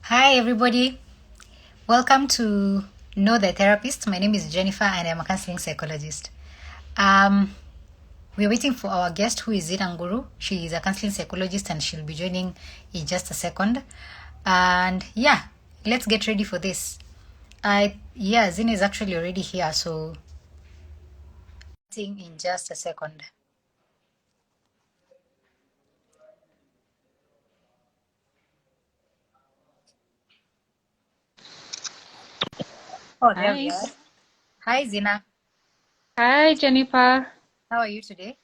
Hi, everybody. Welcome to Know the Therapist. My name is Jennifer, and I'm a counseling psychologist. Um, we're waiting for our guest, who is Zina Nguru. She is a counseling psychologist, and she'll be joining in just a second. And yeah, let's get ready for this. Zina is actually already here, so in just a second. Oh, there we Hi. are. Hi, Zina. Hi, Jennifer. How are you today?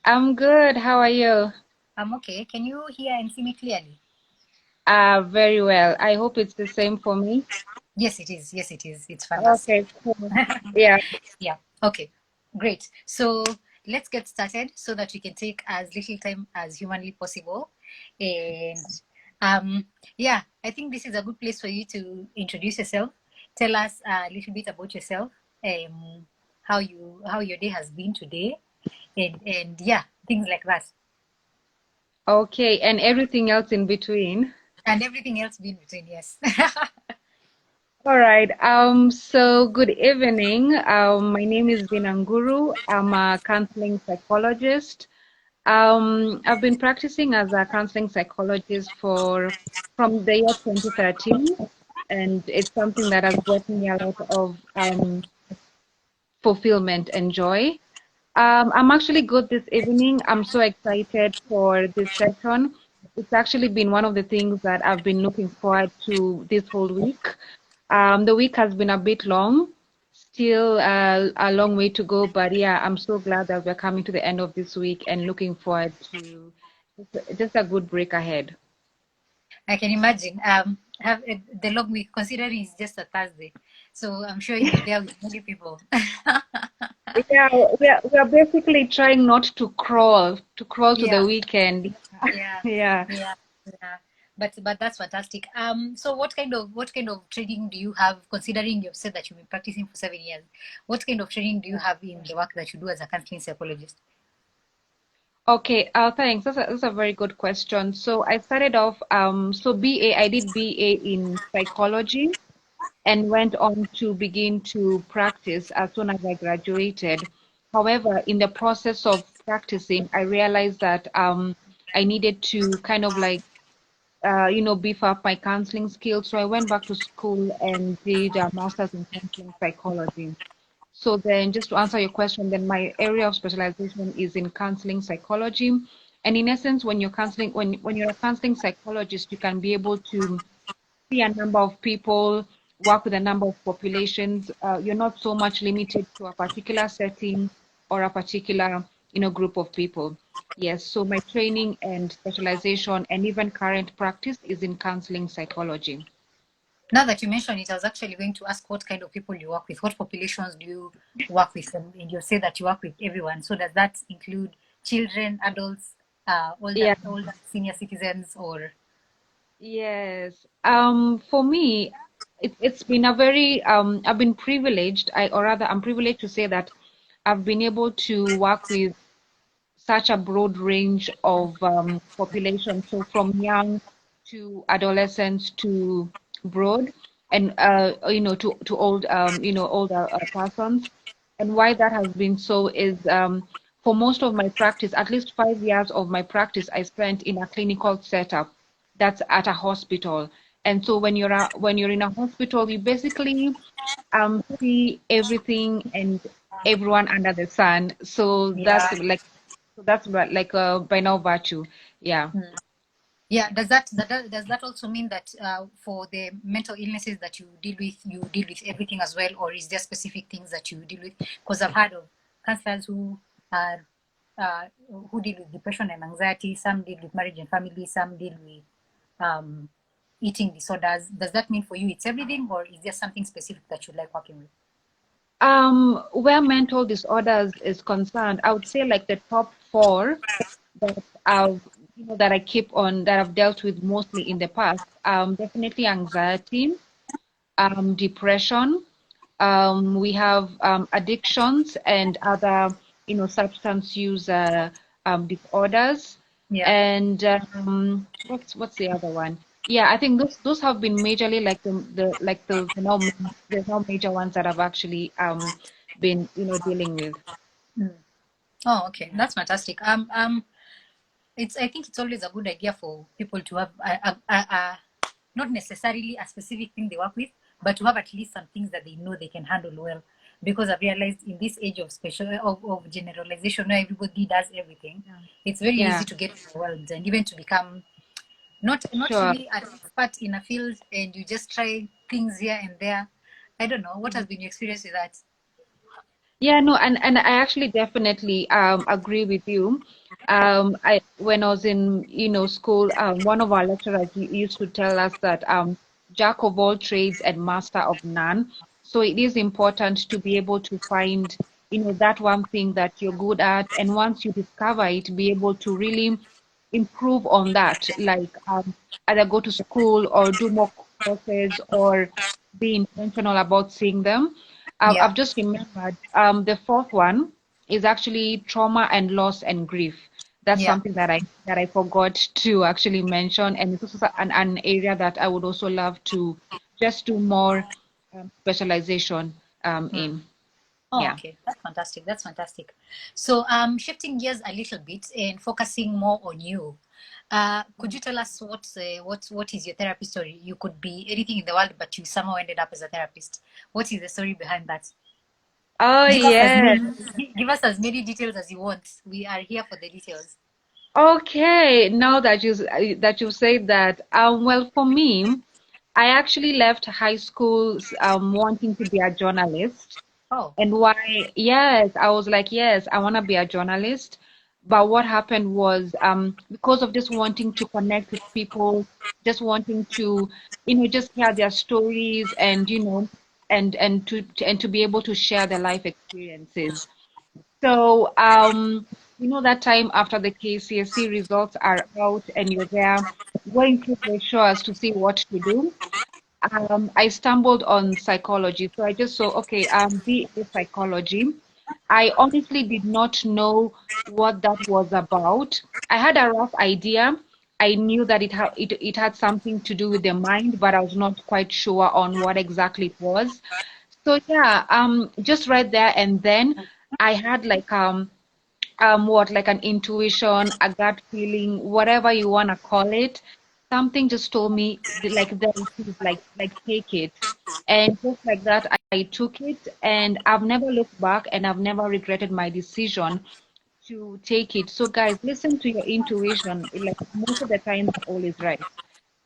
I'm good. How are you? I'm okay. Can you hear and see me clearly? Very well. I hope it's the same for me. Yes, it is. Yes, it is. It's fantastic. Okay, cool. Yeah. Yeah. Okay. Great. So let's get started so that we can take as little time as humanly possible. And yeah, I think this is a good place for you to introduce yourself. Tell us a little bit about yourself, how your day has been today, and yeah, things like that, Okay, and everything else in between. and everything else in between. Yes. All right. So good evening. My name is Zina Nguru. I'm a counseling psychologist. I've been practicing as a counseling psychologist from the year 2013, and it's something that has brought me a lot of fulfillment and joy. I'm actually good this evening. I'm so excited for this session. It's actually been one of the things that I've been looking forward to this whole week. The week has been a bit long, still a long way to go, but yeah, I'm so glad that we're coming to the end of this week and looking forward to just a good break ahead. I can imagine. Have the long week, considering it's just a Thursday, so I'm sure you're there with many people. Yeah, we are basically trying not to crawl to the Yeah, weekend. yeah, Yeah. yeah, yeah. But that's fantastic. So what kind of training do you have? Considering you've said that you've been practicing for 7 years, what kind of training do you have in the work that you do as a counseling psychologist? Okay, thanks. That's a very good question. So I started off, so I did BA in psychology and went on to begin to practice as soon as I graduated. However, in the process of practicing, I realized that I needed to kind of like, beef up my counseling skills. So I went back to school and did a master's in counseling psychology. So then, just to answer your question, then my area of specialization is in counseling psychology. And in essence, when you're a counseling psychologist, you can be able to see a number of people, work with a number of populations. You're not so much limited to a particular setting or a particular, group of people. Yes, so my training and specialization and even current practice is in counseling psychology. Now that you mention it, I was actually going to ask what kind of people you work with. What populations do you work with? And you say that you work with everyone. So does that include children, adults, Yeah. older senior citizens, or? Yes. For me, it's been a very I've been privileged, or rather, I'm privileged to say that I've been able to work with such a broad range of population. So from young to adolescents to broad, and to old older persons. And why that has been so is for most of my practice, at least 5 years of my practice, I spent in a clinical setup that's at a hospital. And so when you're in a hospital, you basically see everything and everyone under the sun. So Yeah. like a by now virtue. Yeah. Hmm. Yeah. Does that also mean that for the mental illnesses that you deal with everything as well, or is there specific things that you deal with? Because I've heard of counselors are uh, who deal with depression and anxiety. Some deal with marriage and family. Some deal with um, eating disorders. Does that mean for you it's everything, or is there something specific that you like working with? Where mental disorders is concerned, I would say like the top four that I've that I keep on that I've dealt with mostly in the past. Definitely anxiety, depression. We have addictions and other substance use disorders. Yeah. And what's the other one? Yeah, I think those have been majorly like the now there's now major ones that I've actually been dealing with. Mm. Oh, okay, Yeah. that's fantastic. It's I think it's always a good idea for people to have not necessarily a specific thing they work with, but to have at least some things that they know they can handle well. Because I've realized in this age of of generalization where everybody does everything, Yeah. it's very Yeah, easy to get overwhelmed and even to become not sure. really an expert in a field, and you just try things here and there. I don't know what has been your experience with that. Yeah, no, and I actually definitely agree with you. I when I was in school, one of our lecturers used to tell us that jack of all trades and master of none. So it is important to be able to find that one thing that you're good at, and once you discover it, be able to really improve on that. Like either go to school or do more courses or be intentional about seeing them. Yeah, I've just remembered the fourth one is actually trauma and loss and grief. That's yeah. something that I forgot to actually mention, and it's also an area that I would also love to just do more specialization Hmm. in. Oh, Yeah. okay. That's fantastic. That's fantastic. So, shifting gears a little bit and focusing more on you. Could you tell us what is your therapy story? You could be anything in the world, but you somehow ended up as a therapist. What is the story behind that? Oh Give us as yeah. many give us as many details as you want. We are here for the details. Okay. Now that you say that, well, for me, I actually left high school wanting to be a journalist. Oh, And why? Yes, I was like, yes, I want to be a journalist. But what happened was, because of just wanting to connect with people, just wanting to, just hear their stories and, and to be able to share their life experiences. So, that time after the KCSE results are out and you're there going through brochures to see what to do. I stumbled on psychology. So I just saw, okay, BA psychology. I honestly did not know what that was about. I had a rough idea. I knew that it had something to do with the mind, but I was not quite sure on what exactly it was. So yeah, just right there and then I had like an intuition, a gut feeling, whatever you want to call it. Something just told me like there it is, like take it. And just like that, I took it, and I've never looked back, and I've never regretted my decision to take it. So guys, listen to your intuition. Like most of the time it's always right.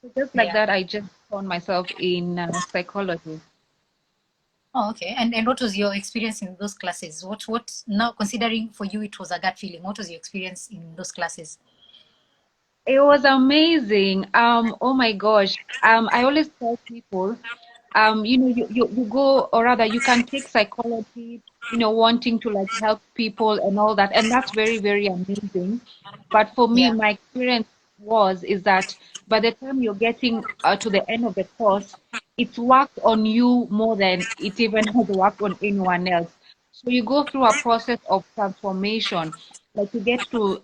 So just like yeah. that, I just found myself in psychology. Oh, okay. And what was your experience in those classes? What now considering for you it was a gut feeling? What was your experience in those classes? It was amazing. Oh my gosh. I always tell people, you go, or rather, you can take psychology, wanting to like help people and all that, and that's very, very amazing. But for me, Yeah. my experience is that by the time you're getting to the end of the course, it's worked on you more than it even has worked on anyone else. So you go through a process of transformation, like I get to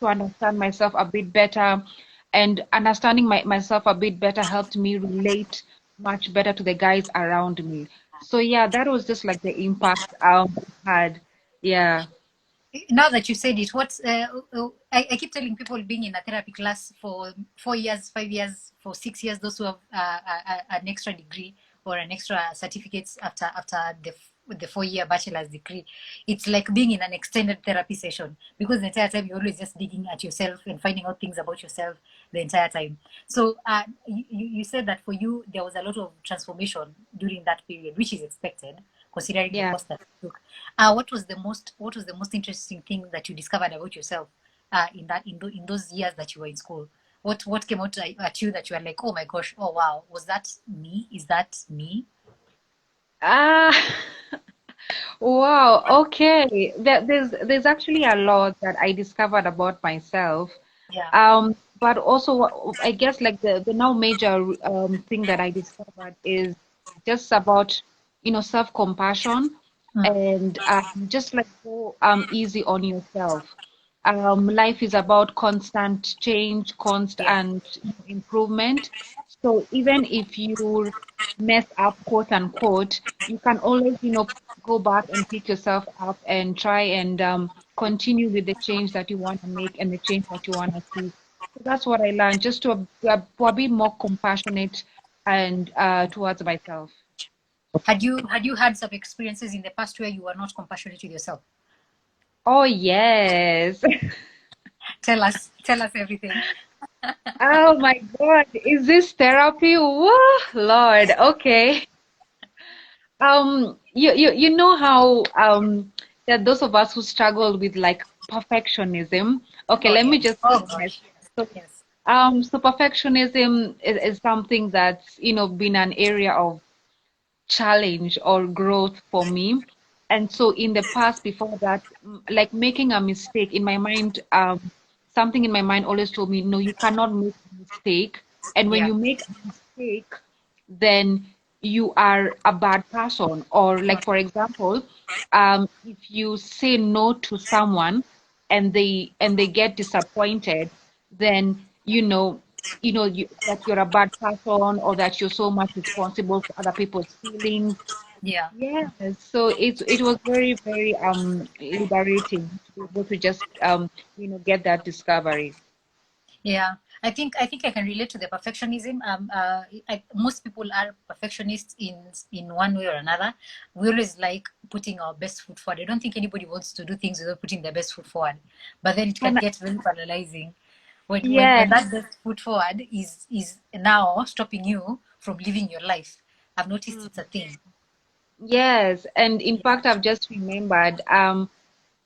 understand myself a bit better, and understanding myself a bit better helped me relate much better to the guys around me. So yeah, that was just like the impact it had. Yeah. Now that you said it, I keep telling people being in a therapy class for 4 years, 5 years, for 6 years, those who have an extra degree or an extra certificates after the 4 year bachelor's degree, it's like being in an extended therapy session because the entire time you're always just digging at yourself and finding out things about yourself the entire time. So you said that for you there was a lot of transformation during that period, which is expected considering the Yeah. course that you took. What was the most interesting thing that you discovered about yourself in those years that you were in school? What came out at you that you were like, oh my gosh, oh wow, was that me? Is that me? Ah, wow. Okay. There's actually a lot that I discovered about myself. Yeah. But also, I guess like the now major thing that I discovered is just about, self-compassion Mm. and just like go easy on yourself. life is about constant change, Yeah. constant improvement. So even if you mess up, quote unquote, you can always, go back and pick yourself up and try and continue with the change that you want to make and the change that you want to see. So that's what I learned, just to be more compassionate and towards myself. Had you had some experiences in the past where you were not compassionate with yourself? Oh, yes. Tell us everything. Oh my God, is this therapy? Whoa, Lord. Okay. You know how there are those of us who struggle with like perfectionism. Okay, Oh let me yes. just Oh put my gosh. so Yes. so perfectionism is something that's been an area of challenge or growth for me. And so in the past, before that, like making a mistake in my mind, something in my mind always told me, no, you cannot make a mistake. And when Yeah. you make a mistake, then you are a bad person. Or like, for example, if you say no to someone and they get disappointed, then that you're a bad person or that you're so much responsible for other people's feelings. Yeah. Yes, so it was very, very liberating to be able to just get that discovery. Yeah, I think I can relate to the perfectionism. Most people are perfectionists in one way or another. We always like putting our best foot forward. I don't think anybody wants to do things without putting their best foot forward. But then it can And get very paralyzing when when yeah, when that best foot forward is now stopping you from living your life. I've noticed it's a thing. yes, and in Yeah. fact, I've just remembered.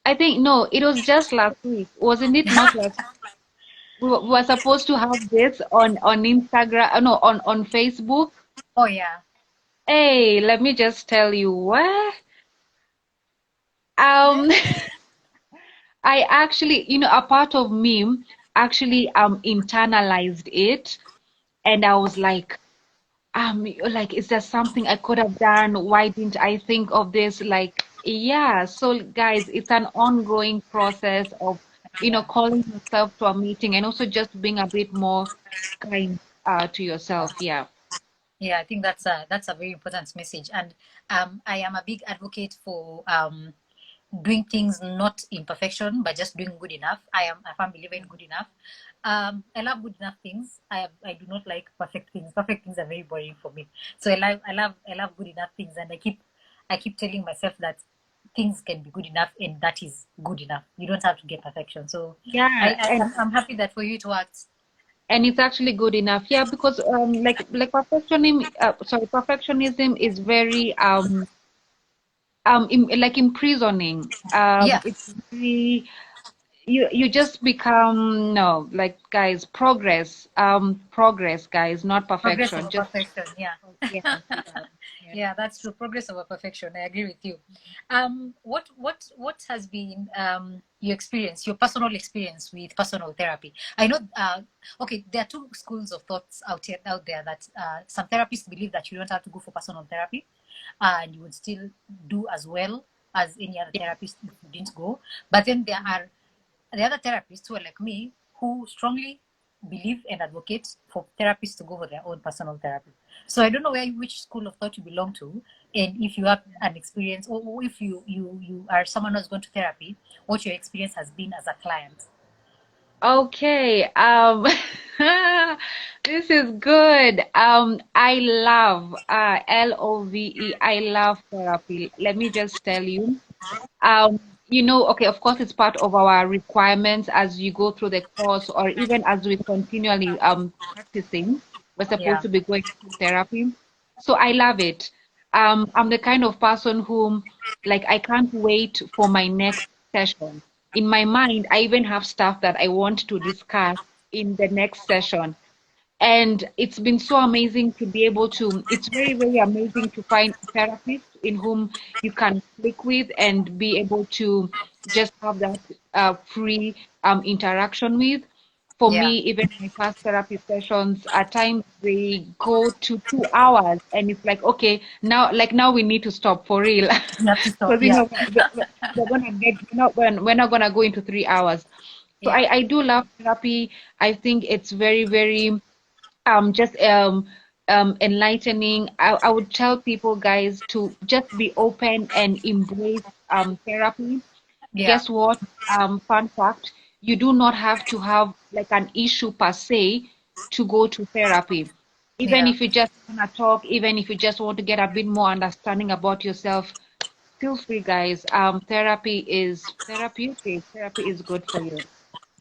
I think no, it was just last week, wasn't it? Not last. We were supposed to have this on Instagram, no, on Facebook. Oh yeah. Hey, let me just tell you what. Um, I actually, a part of me actually internalized it, and I was like, is there something I could have done? Why didn't I think of this? Like, yeah. So, guys, it's an ongoing process of, Yeah. calling yourself to a meeting and also just being a bit more kind to yourself. Yeah. Yeah, I think that's a very important message, and I am a big advocate for doing things not in perfection, but just doing good enough. I am a firm believer in good enough. I love good enough things. I do not like perfect things. Perfect things are very boring for me. So I love good enough things, and I keep telling myself that things can be good enough, and that is good enough. You don't have to get perfection. So I, Yeah, I and I'm happy that for you it worked. and it's actually good enough. Yeah, because like perfectionism is very like imprisoning. Yeah. It's very you just become no, like guys, progress, guys, not Progress perfection. over Just perfection. Yeah. yes, yeah, yeah. Yeah, that's true. Progress over perfection. I agree with you. What has been your experience, your personal experience with personal therapy? I know. Okay, there are two schools of thoughts out there that some therapists believe that you don't have to go for personal therapy, and you would still do as well as any other therapist if you didn't go. But then there are the other therapists who are like me who strongly believe and advocate for therapists to go for their own personal therapy. So I don't know which school of thought you belong to, and if you have an experience, or if you are someone who's gone to therapy, what your experience has been as a client. Okay, this is good. I love LOVE. I love therapy. Let me just tell you. Um, okay, of course, it's part of our requirements as you go through the course, or even as we continually practicing. We're supposed Yeah. to be going through therapy. So I love it. I'm the kind of person whom, like, I can't wait for my next session. In my mind, I even have stuff that I want to discuss in the next session. And it's been so amazing to be able to, it's very, very amazing to find a therapist in whom you can click with and be able to just have that free interaction with. For Yeah. me, even my past therapy sessions, at times they go to 2 hours, and it's like, okay, now we need to stop for real, You have to stop. because Yeah. we're gonna get we're not gonna go into 3 hours. So Yeah. I do love therapy. I think it's very, very just enlightening. I would tell people, guys, to just be open and embrace therapy. Yeah. Guess what? Fun fact, you do not have to have like an issue per se to go to therapy. Even Yeah. if you just want to talk, even if you just want to get a bit more understanding about yourself, feel free, guys. Therapy is therapeutic. Therapy is good for you.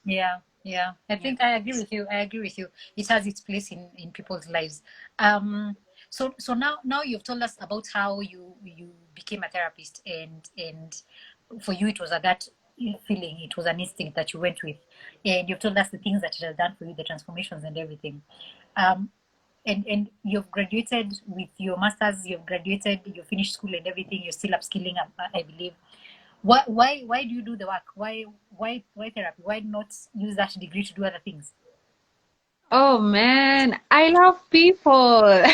Yeah, yeah. I Yeah. think I agree with you. I agree with you. It has its place in people's lives. Um, so now you've told us about how you became a therapist, and for you it was a gut feeling. It was an instinct that you went with, and you've told us the things that it has done for you, the transformations and everything. Um, and you've graduated with your masters. You've graduated. You finished school and everything. You're still upskilling, I believe. Why do you do the work? Why therapy? Why not use that degree to do other things? Oh man, I love people.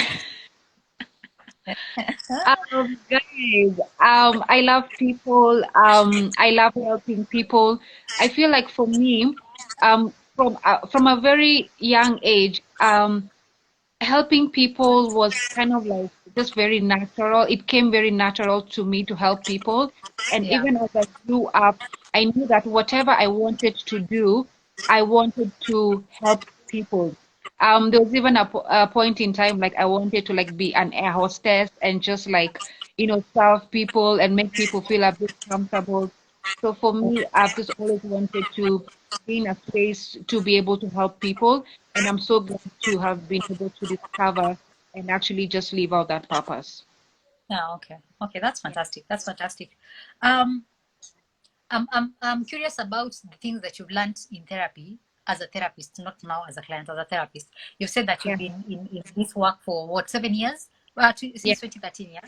Guys, I love people. I love helping people. I feel like for me, from a very young age, helping people was kind of like just very natural. It came very natural to me to help people. And Yeah. even as I grew up, I knew that whatever I wanted to do, I wanted to help people. There was even a point in time like I wanted to like be an air hostess and just like, serve people and make people feel a bit comfortable. So for me, I've just always wanted to be in a space to be able to help people. And I'm so glad to have been able to discover and actually just live out that purpose. Yeah. Okay. Okay. That's Yeah. fantastic. That's fantastic. Um, I'm curious about the things that you've learned in therapy as a therapist, not now as a client, as a therapist. You've said that you've Yeah. been in this work for what, 7 years? Yeah. Since 2013, yeah.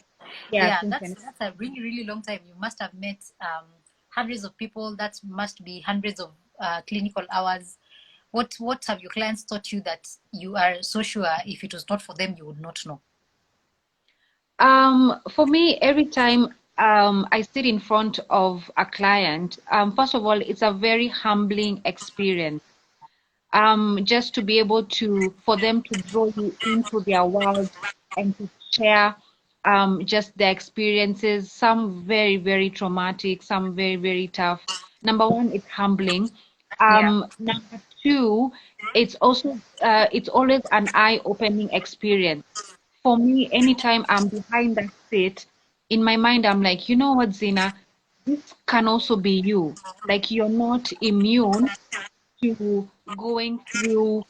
Yeah. Yeah, Since then. that's a really really long time. You must have met hundreds of people. That must be hundreds of clinical hours. What have your clients taught you that you are so sure if it was not for them you would not know? For me, every time I sit in front of a client, first of all, it's a very humbling experience. Just to be able to, for them to draw you into their world and to share just their experiences, some very, very traumatic, some very, very tough. Number one, it's humbling. Yeah, Number two, it's always an eye-opening experience. For me, anytime I'm behind that seat, in my mind, I'm like, you know what, Zina, this can also be you. Like you're not immune to going through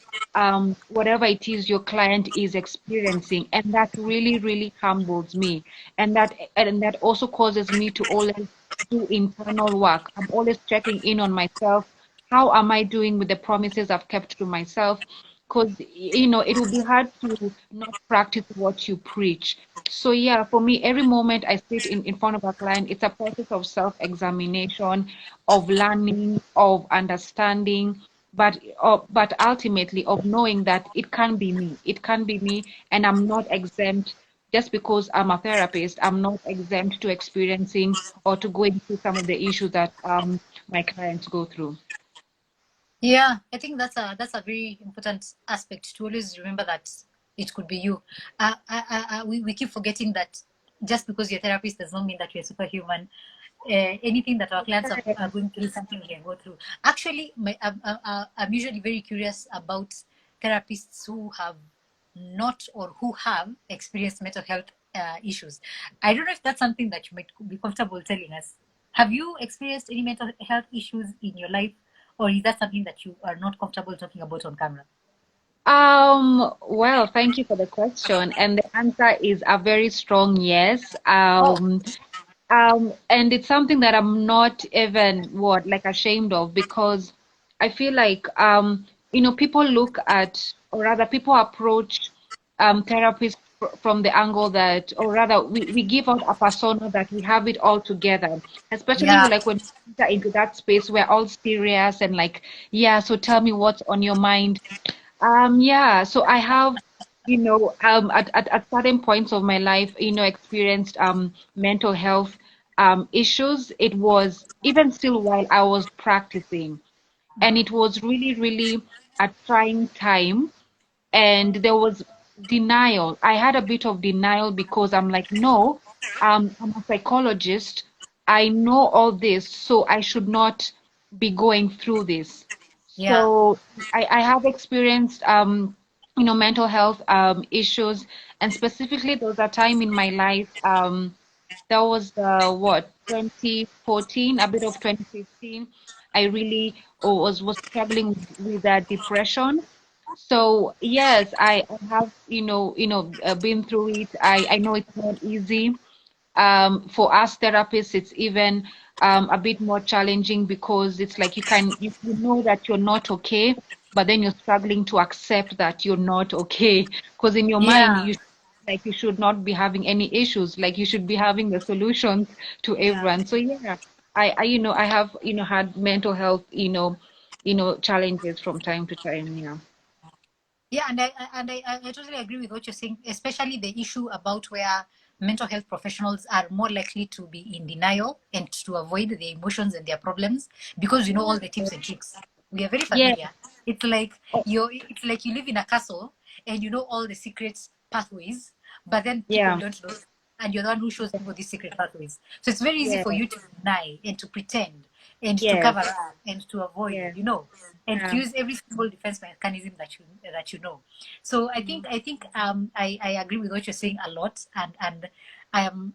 whatever it is your client is experiencing, and that really, really humbles me, and that also causes me to always do internal work. I'm always checking in on myself. How am I doing with the promises I've kept to myself? Because it will be hard to not practice what you preach. So yeah, for me, every moment I sit in front of a client, it's a process of self-examination, of learning, of understanding, but ultimately of knowing that it can be me. It can be me, and I'm not exempt. Just because I'm a therapist, I'm not exempt to experiencing or to going through some of the issues that my clients go through. yeah. I think that's a very important aspect to always remember that it could be you. We keep forgetting that just because you're a therapist does not mean that you're superhuman. Anything that our clients are going through, something we can go through. Actually, I'm usually very curious about therapists who have not or who have experienced mental health issues. I don't know if that's something that you might be comfortable telling us. Have you experienced any mental health issues in your life, or is that something that you are not comfortable talking about on camera? Well, thank you for the question. And the answer is a very strong yes. Oh, And it's something that I'm not even like ashamed of, because I feel like people look at, or rather people approach therapists from the angle that, or rather, we give out a persona that we have it all together, especially Yeah, like when we enter into that space, we're all serious and like, yeah, so tell me what's on your mind. Yeah, so I have, at certain points of my life, experienced mental health issues. It was even still while I was practicing, and it was really, really a trying time, and there was denial. I had a bit of denial because I'm like, no, I'm a psychologist. I know all this, so I should not be going through this. yeah, So I have experienced, mental health issues, and specifically there was a time in my life, that was what, 2014, a bit of 2015. I really was struggling with that depression. So yes, I have, been through it. I know it's not easy. For us therapists, it's even a bit more challenging because it's like you know that you're not okay, but then you're struggling to accept that you're not okay. Because in your mind, yeah, you should not be having any issues. Like you should be having the solutions to yeah. everyone. So yeah, I have, had mental health, challenges from time to time. Yeah. Yeah, and I totally agree with what you're saying, especially the issue about where mental health professionals are more likely to be in denial and to avoid their emotions and their problems because you know all the tips and tricks. We are very Yeah. familiar. It's like Oh, it's like you live in a castle and you know all the secret pathways, but then people yeah. don't know, and you're the one who shows people these secret pathways. So it's very easy Yeah. for you to deny and to pretend and to Yes. cover up and to avoid, Yeah. and to Yeah. use every single defense mechanism that you know. So Mhm. I agree with what you're saying a lot, and I am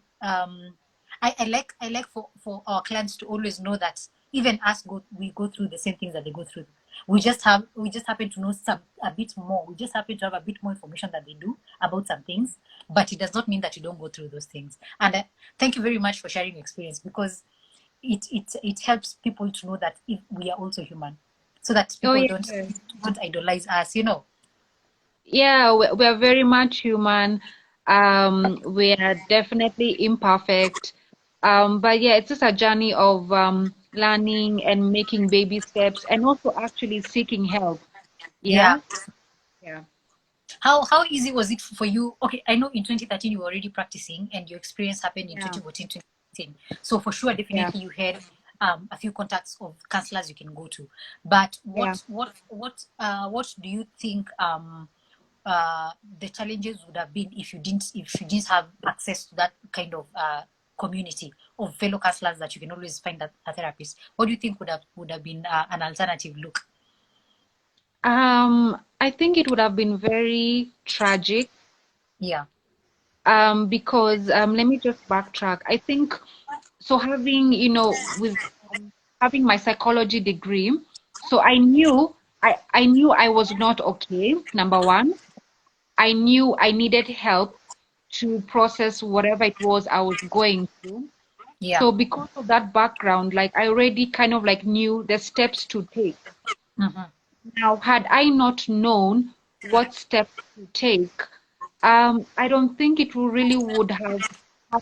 I like for our clients to always know that even us we go through the same things that they go through. We just happen to know some a bit more. We just happen to have a bit more information than they do about some things, but it does not mean that you don't go through those things. And thank you very much for sharing your experience because it helps people to know that if we are also human, so that Oh people yeah. don't idolize us. Yeah, we're very much human. We are definitely imperfect. But yeah, it's just a journey of learning and making baby steps and also actually seeking help. Yeah. Yeah. Yeah. How easy was it for you? Okay, I know in 2013 you were already practicing and your experience happened in Yeah. 2014, 2015. So for sure, Yeah. definitely you had a few contacts of counselors you can go to. But Yeah. what do you think the challenges would have been if you didn't have access to that kind of community of fellow counselors that you can always find a therapist? What do you think would have been an alternative look? I think it would have been very tragic, Yeah, because let me just backtrack. I think so having, with having my psychology degree, so I knew I was not okay, number one. I knew I needed help to process whatever it was I was going through. yeah, So because of that background, like I already kind of like knew the steps to take. hmm, Now, had I not known what steps to take, I don't think it will really would have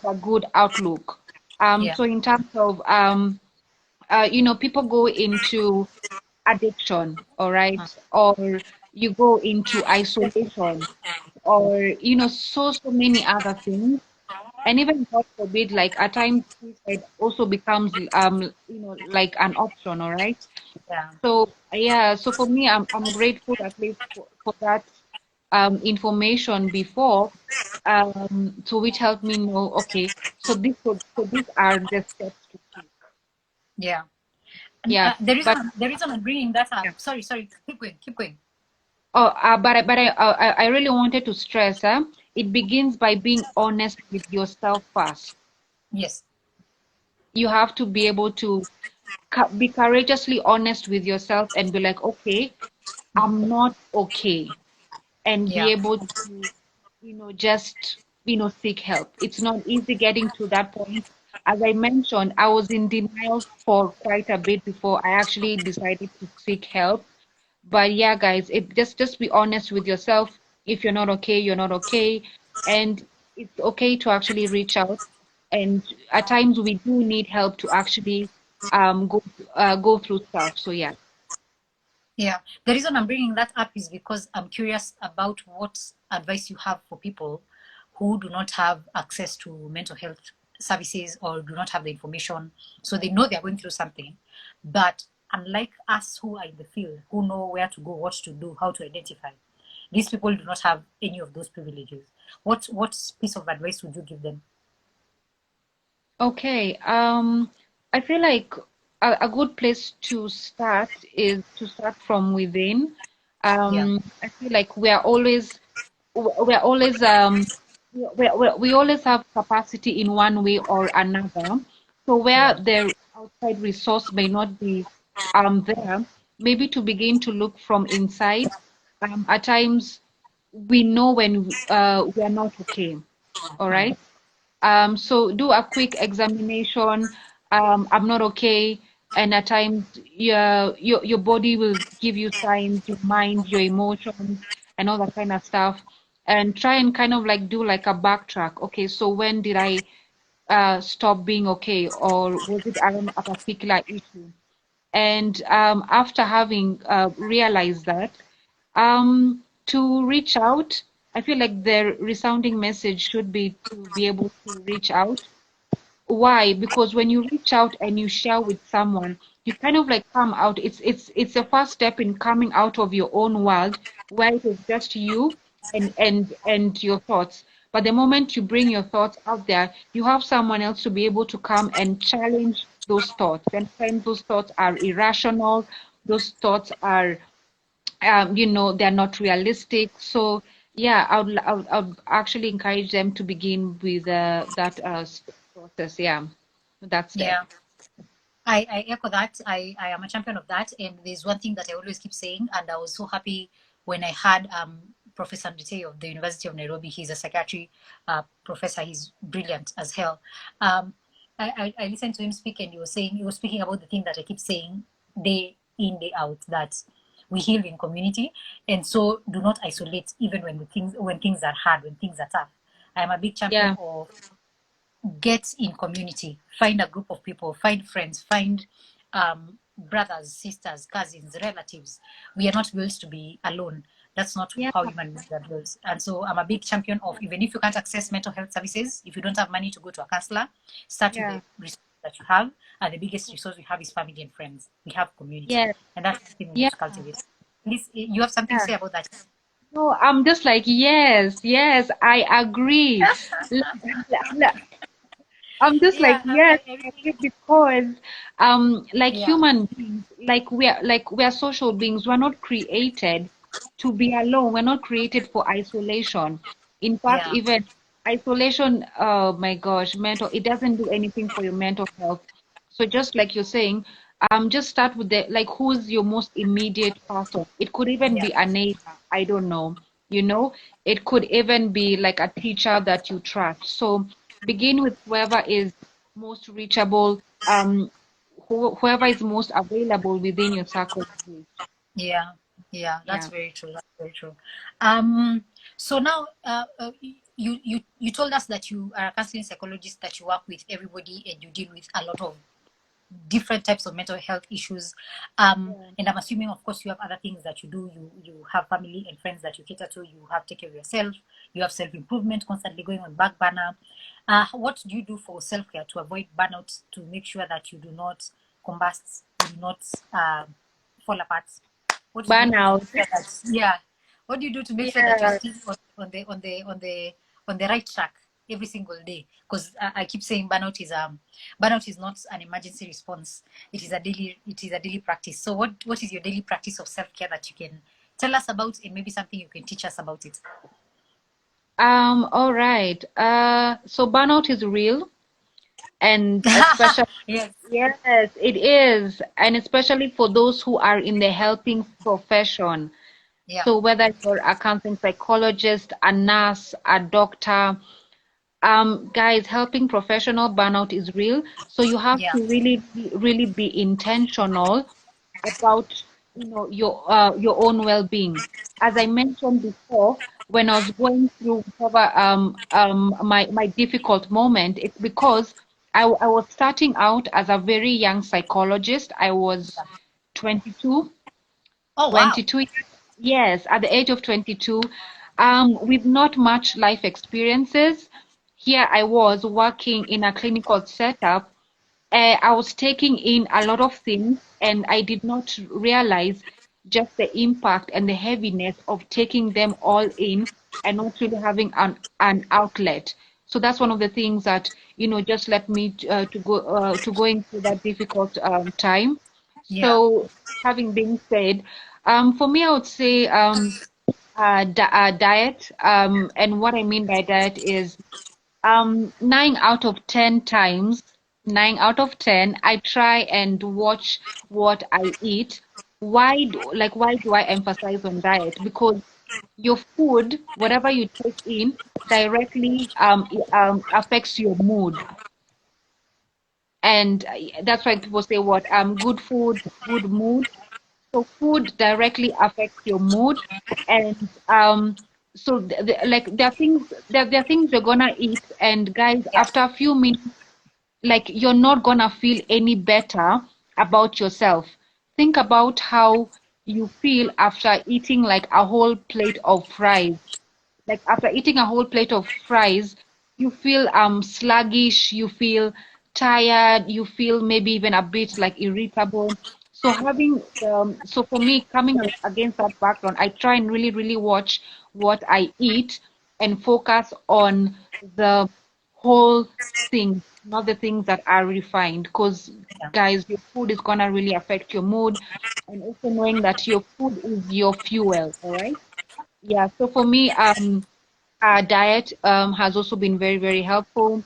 a good outlook. yeah, So in terms of people go into addiction, all right, or you go into isolation, or so many other things, and even God forbid, like at times suicide also becomes like an option, all right. yeah. So yeah, so for me, I'm grateful at least for that information before, to which helped me know, okay, so these are the steps to take. Yeah. And, Yeah, but the reason I'm bringing that up. yeah. Sorry. Keep going. Keep going. Oh, I really wanted to stress, it begins by being honest with yourself first. Yes. You have to be able to be courageously honest with yourself and be like, okay, I'm not okay, and be Yeah. able to, just, seek help. It's not easy getting to that point. As I mentioned, I was in denial for quite a bit before I actually decided to seek help. But yeah, guys, it just be honest with yourself. If you're not okay, you're not okay. and it's okay to actually reach out. And at times we do need help to actually go through stuff. So yeah. Yeah, the reason I'm bringing that up is because I'm curious about what advice you have for people who do not have access to mental health services or do not have the information. So they know they're going through something, but unlike us who are in the field, who know where to go, what to do, how to identify, these people do not have any of those privileges. What piece of advice would you give them? Okay. I feel like a good place to start is to start from within. Yeah, I feel like we're always we always have capacity in one way or another. So where yeah, the outside resource may not be there, maybe to begin to look from inside. At times we know when we are not okay. All right. So do a quick examination. I'm not okay, and at times your body will give you signs, your mind, your emotions, and all that kind of stuff. And try and kind of like do like a backtrack. Okay, so when did I stop being okay, or was it around a particular issue? And after having realized that, to reach out, I feel like the resounding message should be to be able to reach out. Why? Because when you reach out and you share with someone, you kind of like come out. It's a first step in coming out of your own world where it is just you and your thoughts. But the moment you bring your thoughts out there, you have someone else to be able to come and challenge those thoughts. And when those thoughts are irrational, those thoughts are they're not realistic. So yeah, I would actually encourage them to begin with that process. Yeah, that step. yeah. I echo that. I am a champion of that. And there's one thing that I always keep saying, and I was so happy when I had Professor Ndite of the University of Nairobi. He's a psychiatry professor. He's brilliant as hell. Um, I listened to him speak, and he was speaking about the thing that I keep saying day in, day out, that we heal in community, and so do not isolate even when things are hard, when things are tough. I am a big champion Yeah, of get in community, find a group of people, find friends, find brothers, sisters, cousins, relatives. We are not built to be alone. That's not yeah, how human beings are built. And so I'm a big champion of, even if you can't access mental health services, if you don't have money to go to a counselor, start with yeah, the resources that you have. And the biggest resource we have is family and friends. We have community. yeah, And that's the thing we need yeah, to cultivate. Please, you have something to yeah. say about that? No, I'm just like, yes, yes, I agree. L- I'm just like, Yeah, yes, I I really, agree because like yeah, human beings, like we are social beings. We're not created to be alone. We're not created for isolation. In fact, yeah, even isolation, oh my gosh, it doesn't do anything for your mental health. So just like you're saying, just start with the like who's your most immediate person. It could even yeah, be a neighbor, I don't know, you know, it could even be like a teacher that you trust. So begin with whoever is most reachable, whoever is most available within your circle of reach. yeah, yeah. That's Yeah. very true. That's very true. Um, so now, you told us that you are a counseling psychologist, that you work with everybody and you deal with a lot of different types of mental health issues. Yeah. And I'm assuming, of course, you have other things that you do. You have family and friends that you cater to. You have take care of yourself. You have self improvement constantly going on back burner. What do you do for self care to avoid burnout? To make sure that you do not combust, you do not fall apart. What do you do to Burnout. make sure that, yeah? What do you do to make sure that you're Yeah. still on the right track every single day? Because I keep saying burnout is not an emergency response. It is a daily practice. So what is your daily practice of self care that you can tell us about, and maybe something you can teach us about it? All right. So burnout is real, and especially, Yes. yes, it is, and especially for those who are in the helping profession. Yeah. So whether you're a counseling psychologist, a nurse, a doctor, guys, helping professional burnout is real. So you have Yeah. to really be intentional about your own well-being. As I mentioned before, when I was going through whatever my difficult moment, it's because I was starting out as a very young psychologist. I was 22, Oh wow. 22 years, yes, at the age of 22, with not much life experiences. Here I was working in a clinical setup. I was taking in a lot of things, and I did not realize just the impact and the heaviness of taking them all in and not really having an outlet. So that's one of the things that, just led me to going through that difficult time. Yeah. So having been said, for me, I would say di diet. And what I mean by diet is 9 out of 10 times, 9 out of 10, I try and watch what I eat. Why do I emphasize on diet? Because your food, whatever you take in, directly affects your mood. And that's why people say what good food, good mood. So food directly affects your mood, and so like there are things you're gonna eat, and guys, Yeah. after a few minutes, like you're not gonna feel any better about yourself. Think about how you feel after eating like a whole plate of fries. Like after eating a whole plate of fries, you feel sluggish, you feel tired, you feel maybe even a bit like irritable. So so for me, coming against that background, I try and really, really watch what I eat and focus on the whole thing, not the things that are refined. Because Yeah. guys, your food is gonna really affect your mood, and also knowing that your food is your fuel, all right? Yeah, so for me, diet has also been very, very helpful.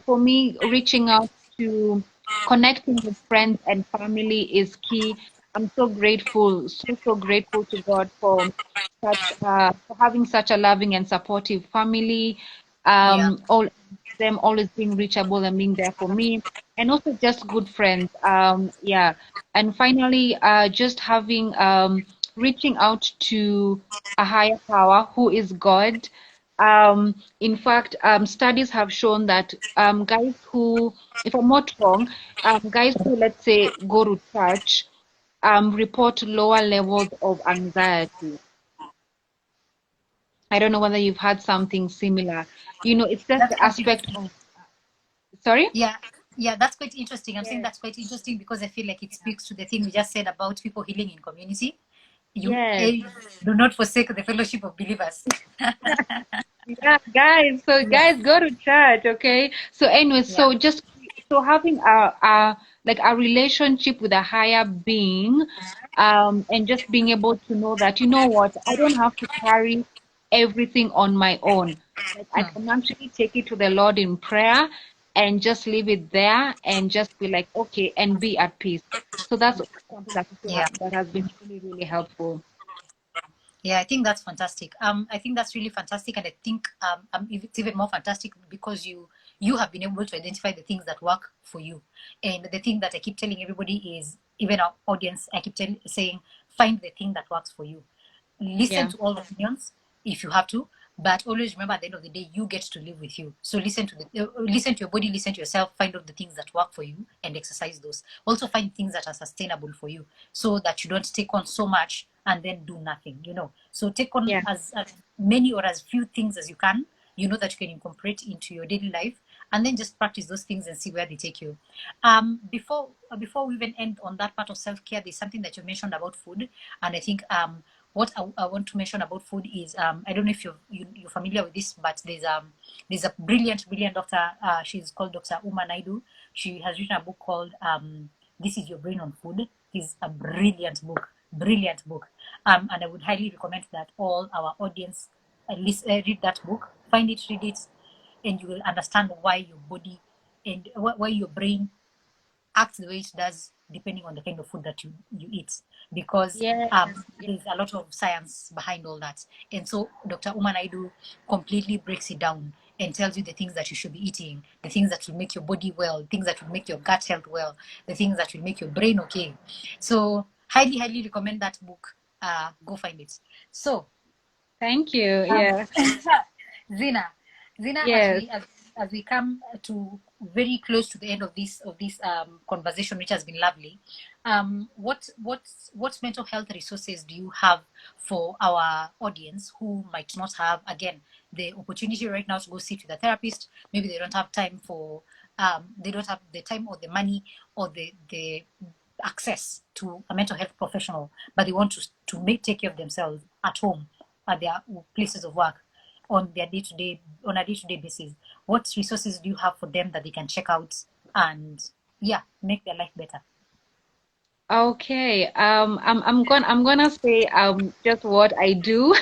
For me, reaching out to connecting with friends and family is key. I'm so grateful, so grateful to God for having such a loving and supportive family. Yeah. All them always being reachable and being there for me, and also just good friends. Yeah, and finally, just having reaching out to a higher power who is God. In fact, studies have shown that guys who, if I'm not wrong, guys who, let's say, go to church, report lower levels of anxiety. I don't know whether you've had something similar. It's just That's the quite aspect interesting. of, sorry? Yeah. Yeah, that's quite interesting. I'm saying Yes, that's quite interesting because I feel like it speaks to the thing we just said about people healing in community. You yes. do not forsake the fellowship of believers. Yeah, guys. So Yeah. guys, go to church, okay? So anyway, Yeah. so having a relationship with a higher being, and just being able to know that, you know what, I don't have to carry everything on my own. Like I Hmm. can actually take it to the Lord in prayer and just leave it there and just be like, okay, and be at peace. So that's something Yeah. that has been really, really helpful. Yeah, I think that's fantastic. I think that's really fantastic, and I think it's even more fantastic because you have been able to identify the things that work for you. And the thing that I keep telling everybody is, even our audience, I keep saying, find the thing that works for you. Listen Yeah. to all opinions if you have to, but always remember at the end of the day, you get to live with you. So listen to your body, listen to yourself, find out the things that work for you, and exercise those. Also find things that are sustainable for you, so that you don't take on so much and then do nothing. So take on Yeah. as many or as few things as you can. That you can incorporate into your daily life, and then just practice those things and see where they take you. Before we even end on that part of self-care, there's something that you mentioned about food, and I think what I want to mention about food is, I don't know if you're familiar with this, but there's a brilliant doctor. She's called Dr. Naidoo. She has written a book called "This Is Your Brain on Food." It's a brilliant book. And I would highly recommend that all our audience at least read that book, read it, and you will understand why your body and why your brain acts the way it does depending on the kind of food that you eat, because Yeah. there's a lot of science behind all that. And so Dr. Naidu completely breaks it down and tells you the things that you should be eating, the things that will make your body well, things that will make your gut health well, the things that will make your brain okay. So highly recommend that book. Go find it. So Thank you. Um, Yeah. Zina, Zina, Yes. as we come to very close to the end of this conversation, which has been lovely, what mental health resources do you have for our audience who might not have, again, the opportunity right now to go sit with a therapist? Maybe they don't have time for, they don't have the time or the money or the access to a mental health professional, but they want to take care of themselves at home, at their places of work, on their day-to-day, on a day-to-day basis. What resources do you have for them that they can check out and, yeah, make their life better? Okay. I'm gonna say just what I do.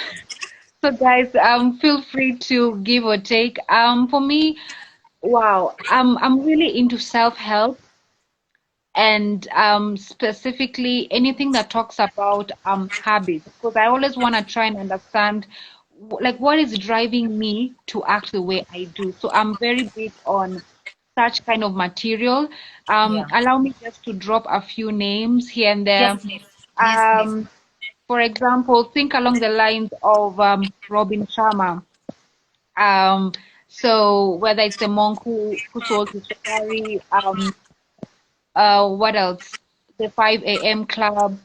So guys, feel free to give or take. For me, wow, I'm really into self-help and specifically anything that talks about habits because I always want to try and understand like what is driving me to act the way I do. So I'm very big on such kind of material. Yeah. Allow me just to drop a few names here and Yes, there. please. Yes, please. Um, for example, think along the lines of Robin Sharma. Um, so whether it's the monk who sold his Ferrari, what else? The 5 a.m. Club.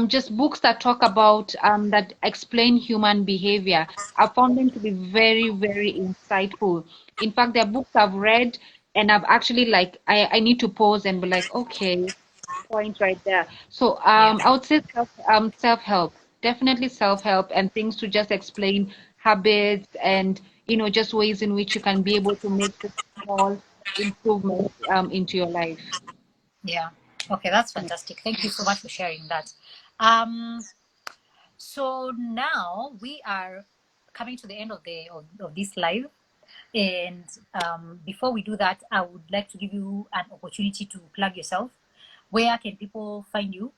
Just books that talk about that explain human behavior. I found them to be very, very insightful. In fact, there are books I've read and I've actually like I need to pause and be like, okay, point right there. So Yeah. I would say self-help, definitely self-help and things to just explain habits and just ways in which you can be able to make the small improvements into your life. Yeah. Okay, that's Yeah. fantastic. Thank you so much for sharing that. Um, so now we are coming to the end of this live. And before we do that, I would like to give you an opportunity to plug yourself. Where can people find you?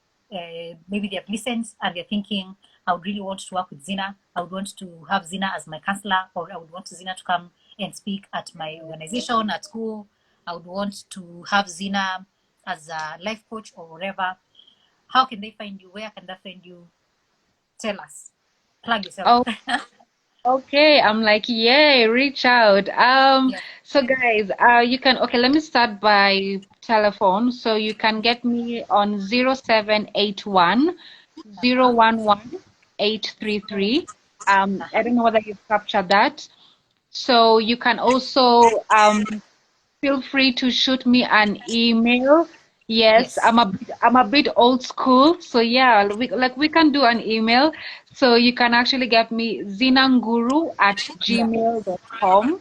Maybe they have listened and they're thinking, I would really want to work with Zina. I would want to have Zina as my counselor, or I would want Zina to come and speak at my organization, at school. I would want to have Zina as a life coach or whatever. How can they find you? Where can they find you? Tell us. Plug yourself. Oh, okay. I'm like, yay, reach out. Yeah. So guys, you can, okay, let me start by telephone. So you can get me on 0781 Uh-huh. 833. I Uh-huh. don't know whether you've captured that. So you can also feel free to shoot me an email. Yes, Yes. I'm a bit old school, so yeah, we can do an email. So you can actually get me zinanguru at Yeah. gmail.com.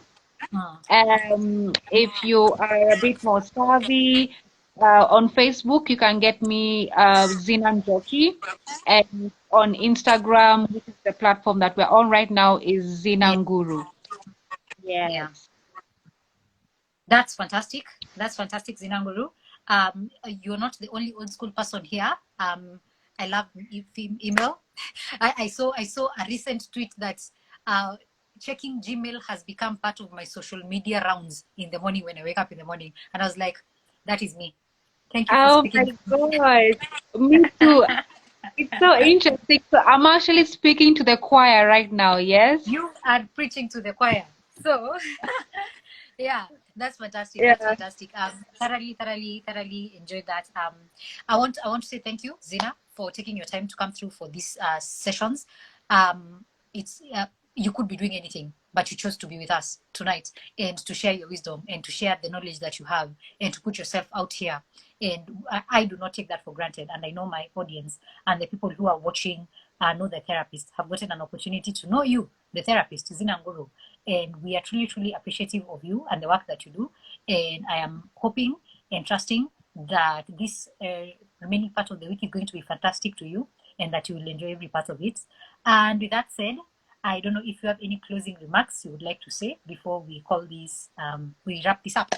Mm. If you are a bit more savvy, on Facebook you can get me Zinanjoki, and on Instagram, which is the platform that we're on right now, is Yeah. Zinanguru. Yeah. Yes. That's fantastic. That's fantastic, Zinanguru. You're not the only old school person here. I love email. I saw a recent tweet that uh, checking Gmail has become part of my social media rounds in the morning when I wake up in the morning, and I was like, that is me. Thank you for Oh speaking. my gosh, me too. It's so interesting. So I'm actually speaking to the choir right now, yes? You are preaching to the choir. So yeah, that's fantastic. That's Yeah. fantastic. Thoroughly enjoyed that. I want to say thank you, Zina, for taking your time to come through for these sessions. It's You could be doing anything, but you chose to be with us tonight and to share your wisdom and to share the knowledge that you have and to put yourself out here. And I do not take that for granted. And I know my audience and the people who are watching know the therapist have gotten an opportunity to know you, the therapist, Zina Nguru. And we are truly appreciative of you and the work that you do. And I am hoping and trusting that this remaining part of the week is going to be fantastic to you and that you will enjoy every part of it. And with that said, I don't know if you have any closing remarks you would like to say before we we wrap this up.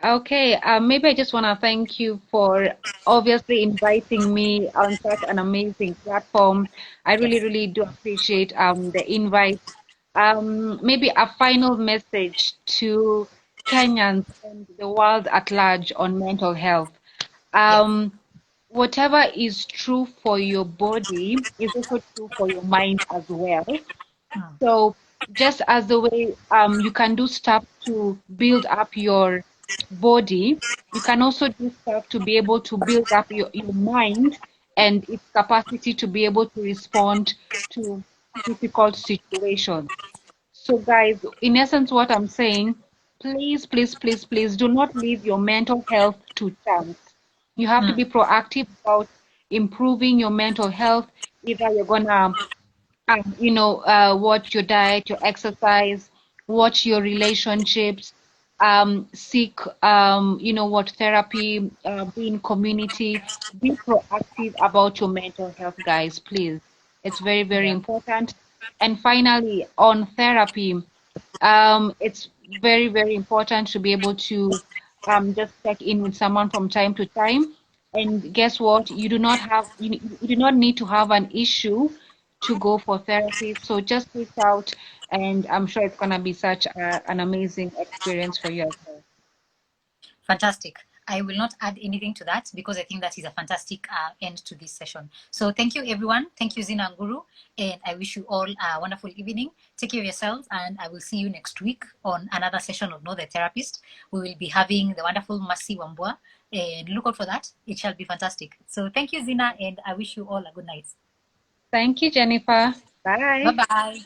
Okay, maybe I just want to thank you for obviously inviting me on such an amazing platform. I really, Yes, really do appreciate the invite. Maybe a final message to Kenyans and the world at large on mental health. yes, Um, whatever is true for your body is also true for your mind as well. Mm. So just as the way you can do stuff to build up your body, you can also do stuff to be able to build up your mind and its capacity to be able to respond to difficult situations. So, guys, in essence, what I'm saying, please, please, please, please do not leave your mental health to chance. You have to Mm. be proactive about improving your mental health. Either you're gonna, watch your diet, your exercise, watch your relationships, seek, what therapy, be in community, be proactive about your mental health, guys, please. It's very, very Yeah. important. And finally, on therapy, it's very, very important to be able to just check in with someone from time to time. And guess what? You do not need to have an issue to go for therapy. So just reach out, and I'm sure it's gonna be such an amazing experience for you as well. Fantastic. I will not add anything to that because I think that is a fantastic end to this session. So thank you, everyone. Thank you, Zina Nguru. And I wish you all a wonderful evening. Take care of yourselves. And I will see you next week on another session of Know the Therapist. We will be having the wonderful Mercy Wambua. And look out for that. It shall be fantastic. So thank you, Zina. And I wish you all a good night. Thank you, Jennifer. Bye. Bye-bye.